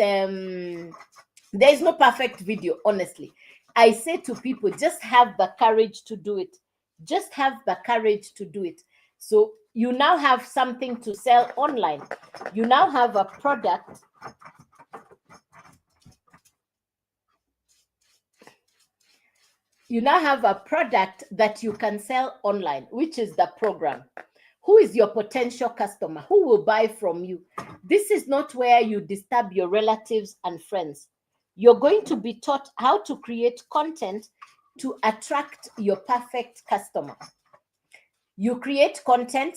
S1: video, honestly. I say to people, just have the courage to do it. Just have the courage to do it. So you now have something to sell online. You now have a product. You now have a product that you can sell online, which is the program. Who is your potential customer? Who will buy from you? This is not where you disturb your relatives and friends. You're going to be taught how to create content to attract your perfect customer. You create content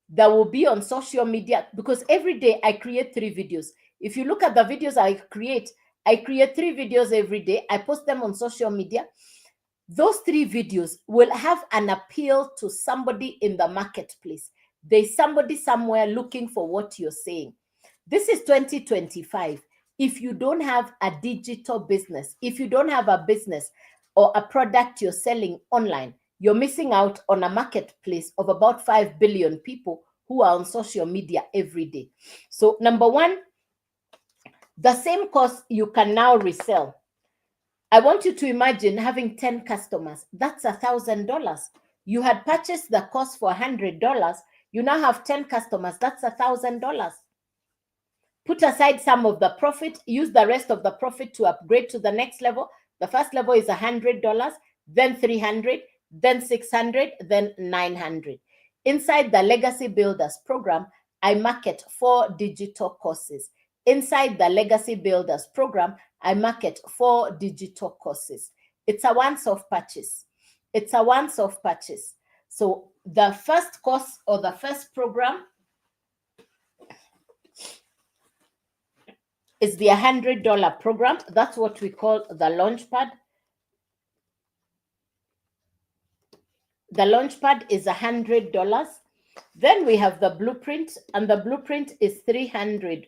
S1: that will be on social media, because every day I create 3 videos. If you look at the videos I create 3 videos every day. I post them on social media. Those 3 videos will have an appeal to somebody in the marketplace. There's somebody somewhere looking for what you're saying. This is 2025. If you don't have a digital business, if you don't have a business or a product you're selling online, you're missing out on a marketplace of about 5 billion people who are on social media every day. So number one, the same course you can now resell. I want you to imagine having 10 customers. That's $1,000. You had purchased the course for $100. You now have 10 customers. That's $1,000. Put aside some of the profit. Use the rest of the profit to upgrade to the next level. The first level is $100, then $300, then $600, then $900. Inside the Legacy Builders program, I market 4 digital courses. Inside the Legacy Builders program, I market 4 digital courses. It's a once-off purchase. It's a once-off purchase. So the first course or the first program is the $100 program. That's what we call the Launchpad. The Launchpad is $100. Then we have the Blueprint, and the Blueprint is $300.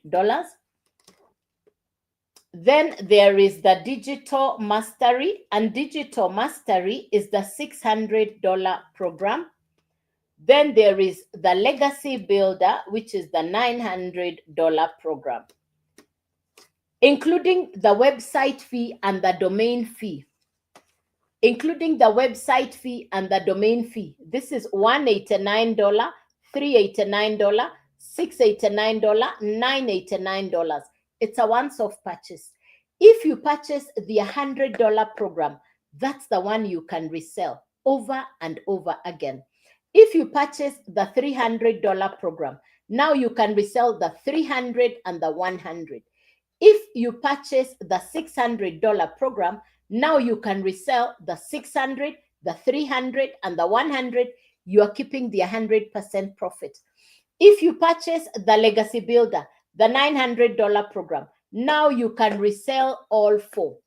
S1: Then there is the Digital Mastery, and Digital Mastery is the $600 program. Then there is the Legacy Builder, which is the $900 program, including the website fee and the domain fee. Including the website fee and the domain fee. This is $189, $389, $689, $989. It's a once-off purchase. If you purchase the $100 program, that's the one you can resell over and over again. If you purchase the $300 program, now you can resell the $300 and the $100. If you purchase the $600 program, now you can resell the $600, the $300, and the $100. You are keeping the 100% profit. If you purchase the Legacy Builder, the $900 program, now you can resell all four.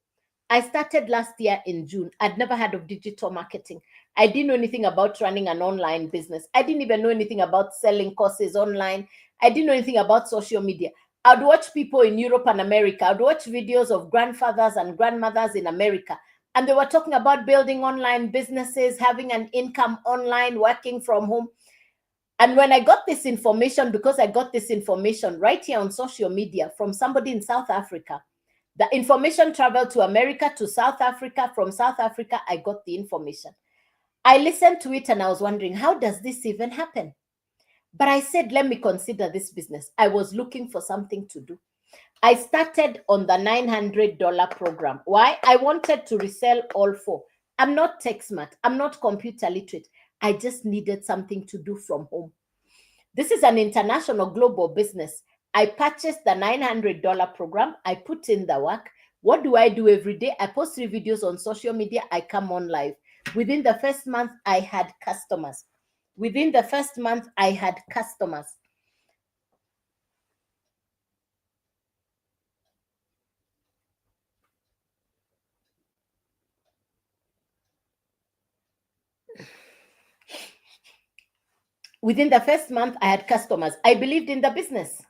S1: I started last year in June. I'd never heard of digital marketing. I didn't know anything about running an online business. I didn't even know anything about selling courses online. I didn't know anything about social media. I'd watch people in Europe and America. I'd watch videos of grandfathers and grandmothers in America, and they were talking about building online businesses, having an income online, working from home. And when I got this information, because I got this information right here on social media from somebody in South Africa, the information traveled to America, to South Africa. From South Africa, I got the information. I listened to it and I was wondering, how does this even happen? But I said, let me consider this business. I was looking for something to do. I started on the $900 program. Why? I wanted to resell all four. I'm not tech smart. I'm not computer literate. I just needed something to do from home. This is an international global business. I purchased the $900 program. I put in the work. What do I do every day? I post 3 videos on social media. I come on live. Within the first month, I had customers. Within the first month, I had customers. Within the first month, I had customers. I believed in the business.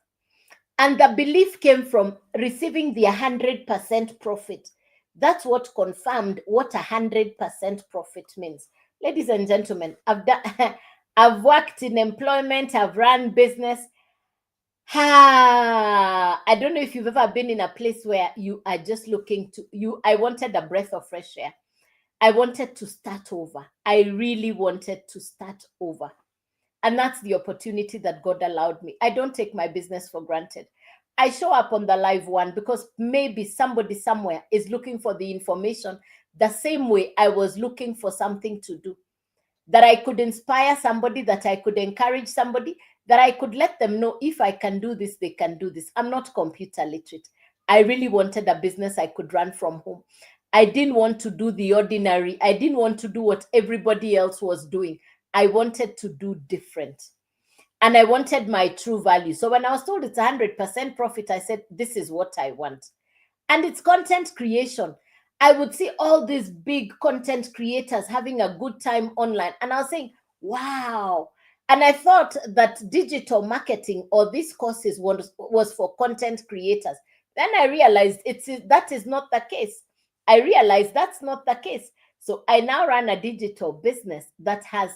S1: And the belief came from receiving the 100% profit. That's what confirmed what 100% profit means. Ladies and gentlemen, I've worked in employment, I've run business. I don't know if you've ever been in a place where you are just looking to I wanted a breath of fresh air. I wanted to start over. I really wanted to start over. And that's the opportunity that God allowed me. I don't take my business for granted. I show up on the live one because maybe somebody somewhere is looking for the information the same way I was looking for something to do. That I could inspire somebody, that I could encourage somebody, that I could let them know if I can do this, they can do this. I'm not computer literate. I really wanted a business I could run from home. I didn't want to do the ordinary. I didn't want to do what everybody else was doing. I wanted to do different. And I wanted my true value. So when I was told it's 100% profit, I said, this is what I want. And it's content creation. I would see all these big content creators having a good time online. And I was saying, wow. And I thought that digital marketing or these courses was for content creators. Then I realized that is not the case. I realized that's not the case. So I now run a digital business that has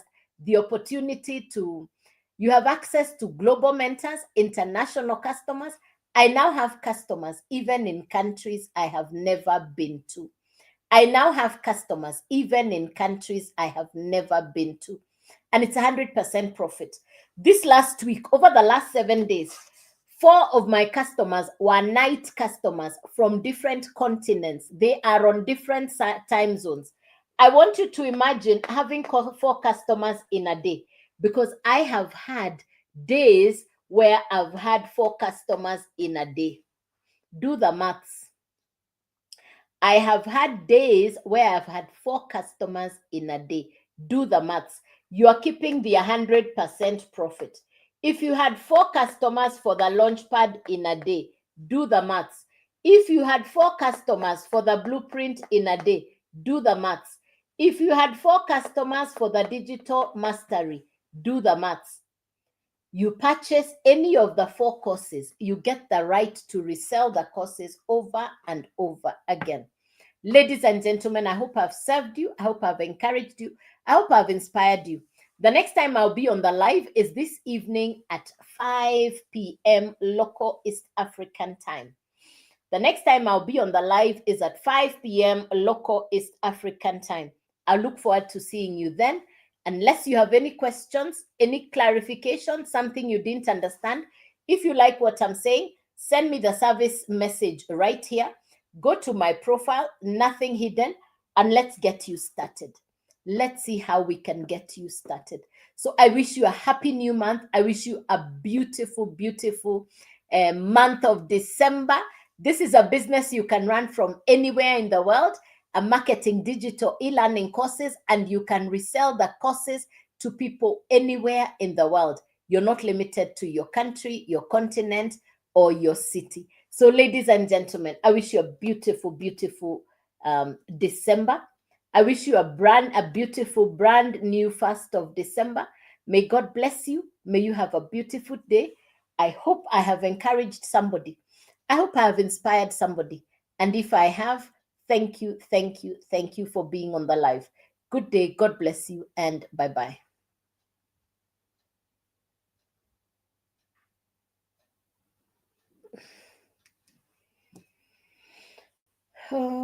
S1: the opportunity to, you have access to global mentors, international customers. I now have customers even in countries I have never been to. I now have customers even in countries I have never been to. And it's 100% profit. This last week, over the last 7 days, 4 of my customers were night customers from different continents. They are on different time zones. I want you to imagine having 4 customers in a day, because I have had days where I've had 4 customers in a day. Do the maths. I have had days where I've had 4 customers in a day. Do the maths. You are keeping the 100% profit. If you had 4 customers for the Launchpad in a day, do the maths. If you had 4 customers for the Blueprint in a day, do the maths. If you had 4 customers for the digital mastery, do the maths. You purchase any of the 4 courses, you get the right to resell the courses over and over again. Ladies and gentlemen, I hope I've served you. I hope I've encouraged you. I hope I've inspired you. The next time I'll be on the live is this evening at 5 p.m. local East African time. The next time I'll be on the live is at 5 p.m. local East African time. I look forward to seeing you then. Unless you have any questions, any clarification, something you didn't understand, if you like what I'm saying, send me the service message right here. Go to my profile, Nothing Hidden, and let's get you started. Let's see how we can get you started. So I wish you a happy new month. I wish you a beautiful, beautiful month of December. This is a business you can run from anywhere in the world, a marketing digital e-learning courses, and you can resell the courses to people anywhere in the world. You're not limited to your country, your continent, or your city. So, ladies and gentlemen, I wish you a beautiful, beautiful December. I wish you a beautiful, brand new 1st of December. May God bless you. May you have a beautiful day. I hope I have encouraged somebody. I hope I have inspired somebody. And if I have, thank you, thank you, thank you for being on the live. Good day. God bless you, and bye-bye. Oh.